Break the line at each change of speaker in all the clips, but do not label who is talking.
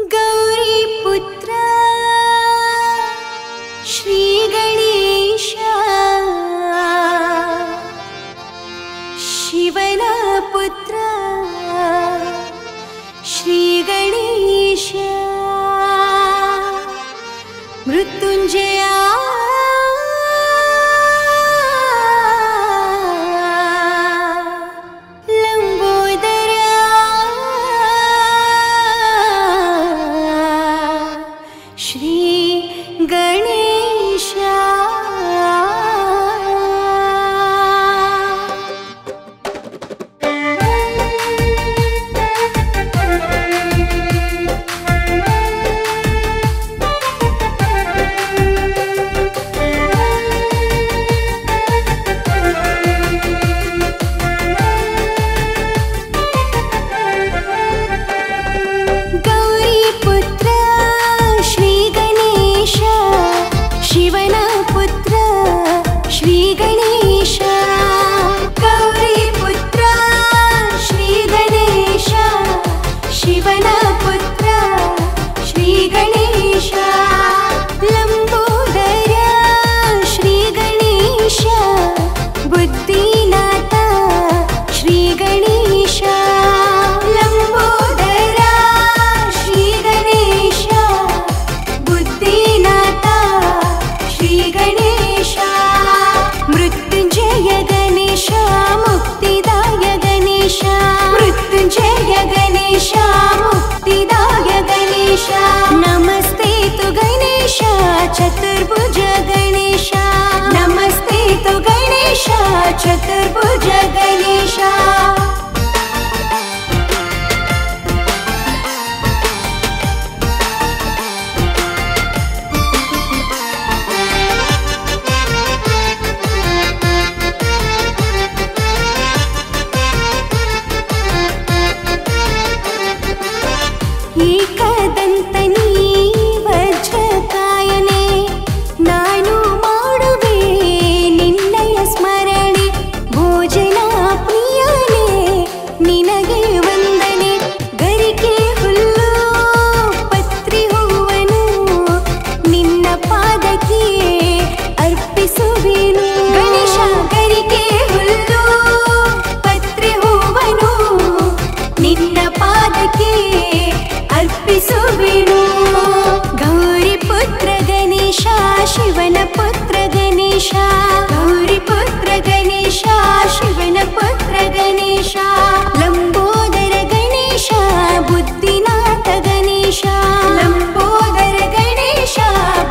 ಗೌರಿಪುತ್ರ ಶ್ರೀ ಗಣೇಶ ಶಿವನ ಪುತ್ರ ಶ್ರೀ ಗಣೇಶ ಮೃತ್ಯುಂಜಯ ಲಂಬೋದರ ಶ್ರೀ ಗಣೇಶ ಗೌರಿಪುತ್ರ ಶ್ರೀ ಗಣೇಶ ಶಿವನ ಪುತ್ರ ಶ್ರೀ ಗಣೇಶ ಗೌರಿಪುತ್ರ ಶ್ರೀ ಗಣೇಶ ಶಿವನ ಪುತ್ರ ಶ್ರೀ ಗಣೇಶ ಲಂಬೋದರ ಶ್ರೀ ಗಣೇಶ ಬುದ್ಧಿನಾಥ ಶ್ರೀ ಗಣೇಶ ಲಂಬೋದರ ಶ್ರೀ ಗಣೇಶ ಬುದ್ಧಿನಾಥ ಶ್ರೀ ಗಣೇಶ ಮೃತ್ಯುಂಜಯ ಗಣೇಶ ಮುಕ್ತಿದಾಯ ಗಣೇಶ ಮೃತ್ಯುಂಜಯ ಗಣೇಶ ಮುಕ್ತಿದಾಯ ಗಣೇಶ ನಮಸ್ತೆ ತು ಗಣೇಶ ಚತುರ್ಭುಜ ಗಣೇಶ ನಮಸ್ತೆ ತು ಗಣೇಶ ಚತುರ್ಭುಜ ಗಣೇಶ ಏಕದಂತನಿ ವಜ್ರಕಾಯನೆ ನಾನು ಮಾಡುವೆ ನಿನ್ನಯ ಸ್ಮರಣೆ ಭೋಜನ ಪ್ರಿಯನೇ ನಿನಗೆ ವಂದನೆ ಗರಿಕೆ ಹುಲ್ಲು ಪತ್ರಿ ಹೂವನು ನಿನ್ನ ಪಾದಕ್ಕೆ ಅರ್ಪಿಸುವೆನು ಗಣೇಶ ಗರಿಕೆ ಹುಲ್ಲು ಪತ್ರಿ ಹೂವನು ನಿನ್ನ ಪಾದಕ್ಕೆ ಅರ್ಪಿಸುವೆನು ಗೌರಿಪುತ್ರ ಗಣೇಶ ಶಿವನ ಪುತ್ರ ಗಣೇಶ ಗೌರಿಪುತ್ರ ಗಣೇಶ ಶಿವನ ಪುತ್ರ ಗಣೇಶ ಲಂಬೋದರ ಗಣೇಶ ಬುದ್ಧಿನಾಥ ಗಣೇಶ ಲಂಬೋದರ ಗಣೇಶ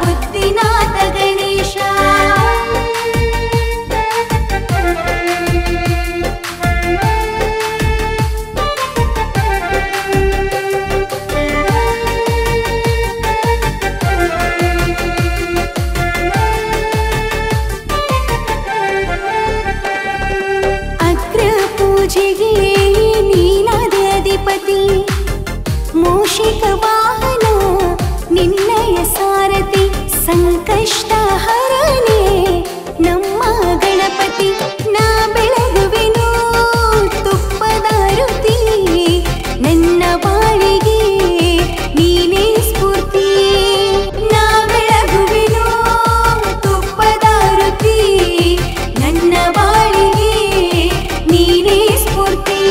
ಬುದ್ಧಿನಾಥ ಗಣೇಶ ಅಗ್ರ ಪೂಜೆಗೆ ನೀನಾದ ಅಧಿಪತಿ ಮೂಷಿಕ ವಾಹನ ನಿನ್ನಯ ಸಾರಥಿ ಸಂಕಷ್ಟ ಹರನೆ ನಮ್ಮ ಗಣಪತಿ ನಾ ಬೆಳಗುವೆನು ತುಪ್ಪದ ರುತಿ ನನ್ನ ಬಾಳಿಗೆ ನೀನೇ ಸ್ಫೂರ್ತಿ ನಾ ಬೆಳಗುವೆನು ತುಪ್ಪದ ರುತಿ ನನ್ನ ಬಾಳಿಗೆ ನೀನೇ ಸ್ಫೂರ್ತಿ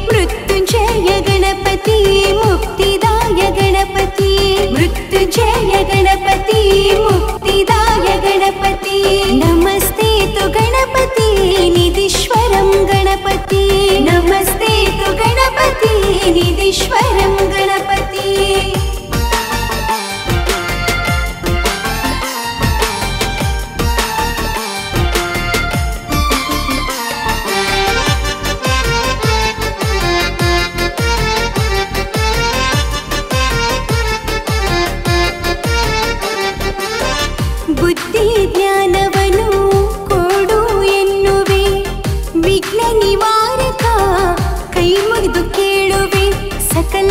ಮೃತ್ಯುಂಜಯ ಗಣಪತಿ ಮುಕ್ತಿದಾಯ ಗಣಪತಿ ಮೃತ್ಯುಂಜಯ ಗಣಪತಿ ಮುಕ್ತಿದಾಯ ಗಣಪತಿ ನಮಸ್ತೆ ತು ಗಣಪತಿ ನಿಧೀಶ್ವರಂ ಗಣಪತಿ ನಮಸ್ತೆ ತು ಗಣಪತಿ ನಿಧೀಶ್ವರಂ ಗಣಪತಿ ಬುದ್ಧಿ ಜ್ಞಾನವನು ಕೊಡು ಎನ್ನುವೆ ವಿಘ್ನ ನಿವಾರಕ ಕೈ ಮುಗಿದು ಕೇಳುವೆ ಸಕಲ